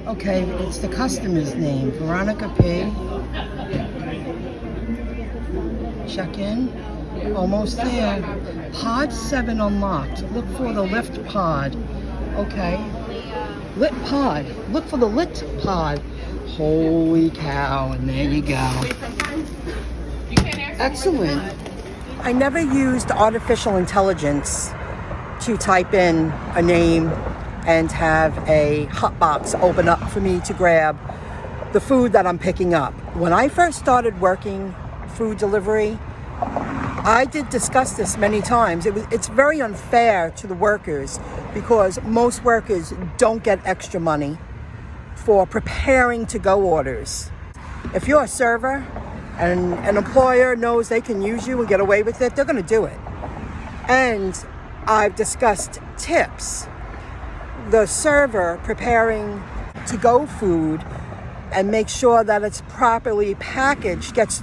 Okay, it's the customer's name, Veronica P. Check in. Almost there. Pod 7 unlocked. Look for the lift pod. Okay. Lit pod. Look for the lit pod. Holy cow, and there you go. Excellent. I never used artificial intelligence to type in a name and have a hot box open up for me to grab the food that I'm picking up. When I first started working food delivery, I did discuss this many times. It's very unfair to the workers because most workers don't get extra money for preparing to-go orders. If you're a server and an employer knows they can use you and get away with it, they're going to do it. And I've discussed tips. The server preparing to-go food and make sure that it's properly packaged gets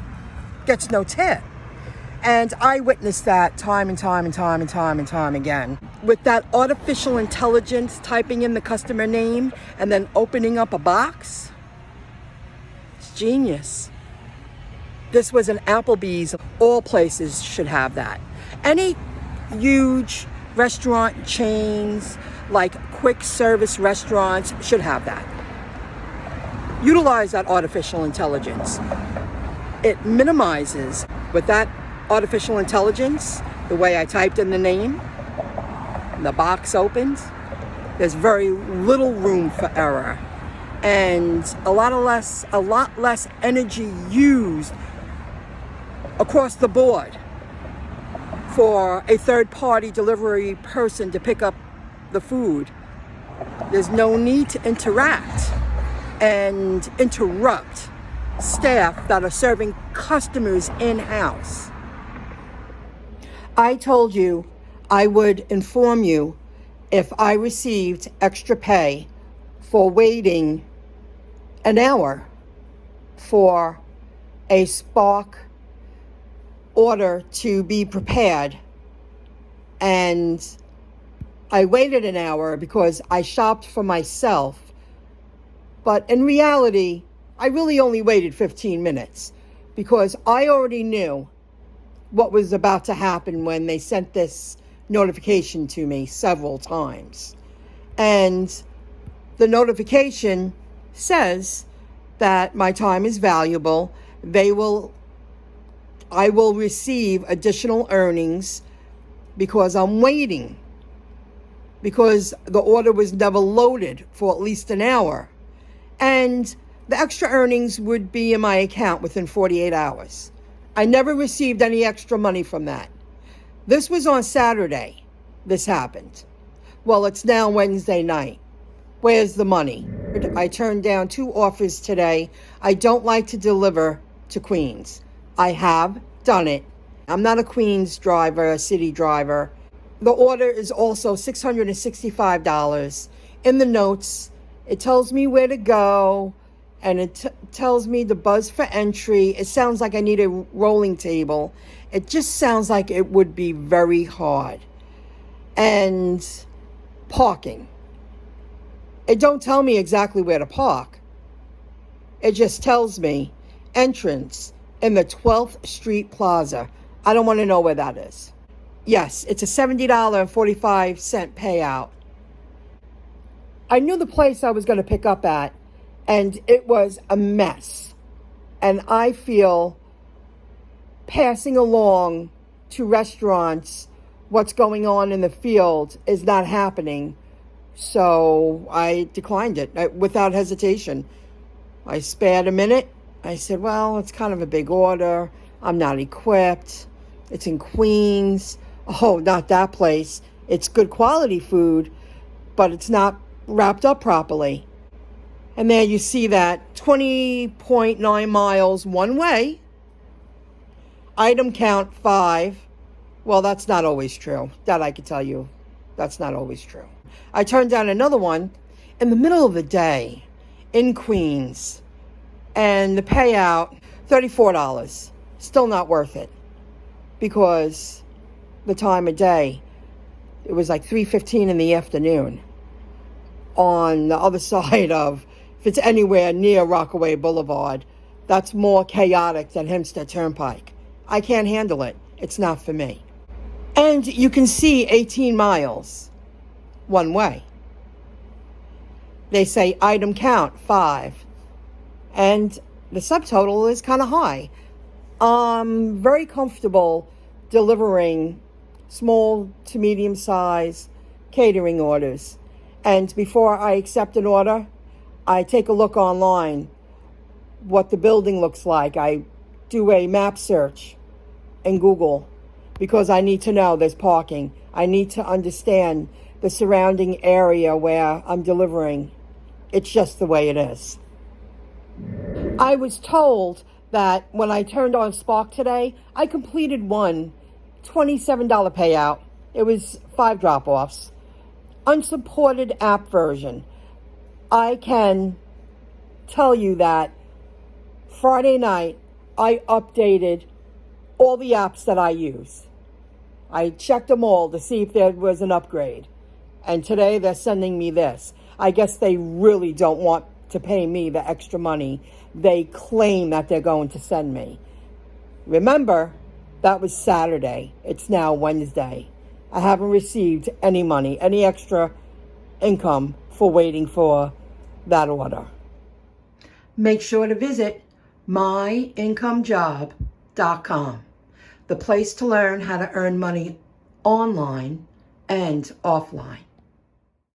no tip. And I witnessed that time and time again. With that artificial intelligence typing in the customer name and then opening up a box, it's genius. This was an Applebee's. All places should have that. Any huge restaurant chains, like quick service restaurants, should have that. Utilize that artificial intelligence. It minimizes, with that artificial intelligence, the way I typed in the name, the box opens, there's very little room for error and a lot less energy used across the board for a third-party delivery person to pick up the food. There's no need to interact and interrupt staff that are serving customers in-house. I told you I would inform you if I received extra pay for waiting an hour for a Spark order to be prepared. And I waited an hour because I shopped for myself. But in reality, I really only waited 15 minutes because I already knew what was about to happen when they sent this notification to me several times. And the notification says that my time is valuable. I will receive additional earnings because I'm waiting, because the order was never loaded for at least an hour. And the extra earnings would be in my account within 48 hours. I never received any extra money from that. This was on Saturday. This happened. Well, it's now Wednesday night. Where's the money? I turned down 2 offers today. I don't like to deliver to Queens. I have done it. I'm not a Queens driver, a city driver. The order is also $665. In the notes, it tells me where to go, and it tells me the buzz for entry. It sounds like I need a rolling table. It just sounds like it would be very hard. And parking. It don't tell me exactly where to park. It just tells me entrance in the 12th Street Plaza. I don't want to know where that is. Yes, it's a $70.45 payout. I knew the place I was going to pick up at, and it was a mess. And I feel passing along to restaurants what's going on in the field is not happening. So I declined it without hesitation. I spared a minute. I said, well, it's kind of a big order. I'm not equipped. It's in Queens. Oh, not that place. It's good quality food, but it's not wrapped up properly. And there you see that 20.9 miles one way. Item count 5. Well, that's not always true. That I can tell you. That's not always true. I turned down another one in the middle of the day in Queens. And the payout, $34. Still not worth it. Because the time of day, it was like 3:15 in the afternoon on the other side of if it's anywhere near Rockaway Boulevard, that's more chaotic than Hempstead Turnpike. I can't handle it. It's not for me. And you can see 18 miles one way. They say item count 5. And the subtotal is kind of high. I'm very comfortable delivering small to medium size catering orders. And before I accept an order, I take a look online, what the building looks like. I do a map search in Google because I need to know there's parking. I need to understand the surrounding area where I'm delivering. It's just the way it is. I was told that when I turned on Spark today, I completed one $27 payout. It was 5 drop-offs. Unsupported app version. I can tell you that Friday night, I updated all the apps that I use. I checked them all to see if there was an upgrade. And today they're sending me this. I guess they really don't want to pay me the extra money they claim that they're going to send me. Remember, that was Saturday. It's now Wednesday. I haven't received any money, any extra income for waiting for that order. Make sure to visit myincomejob.com, the place to learn how to earn money online and offline.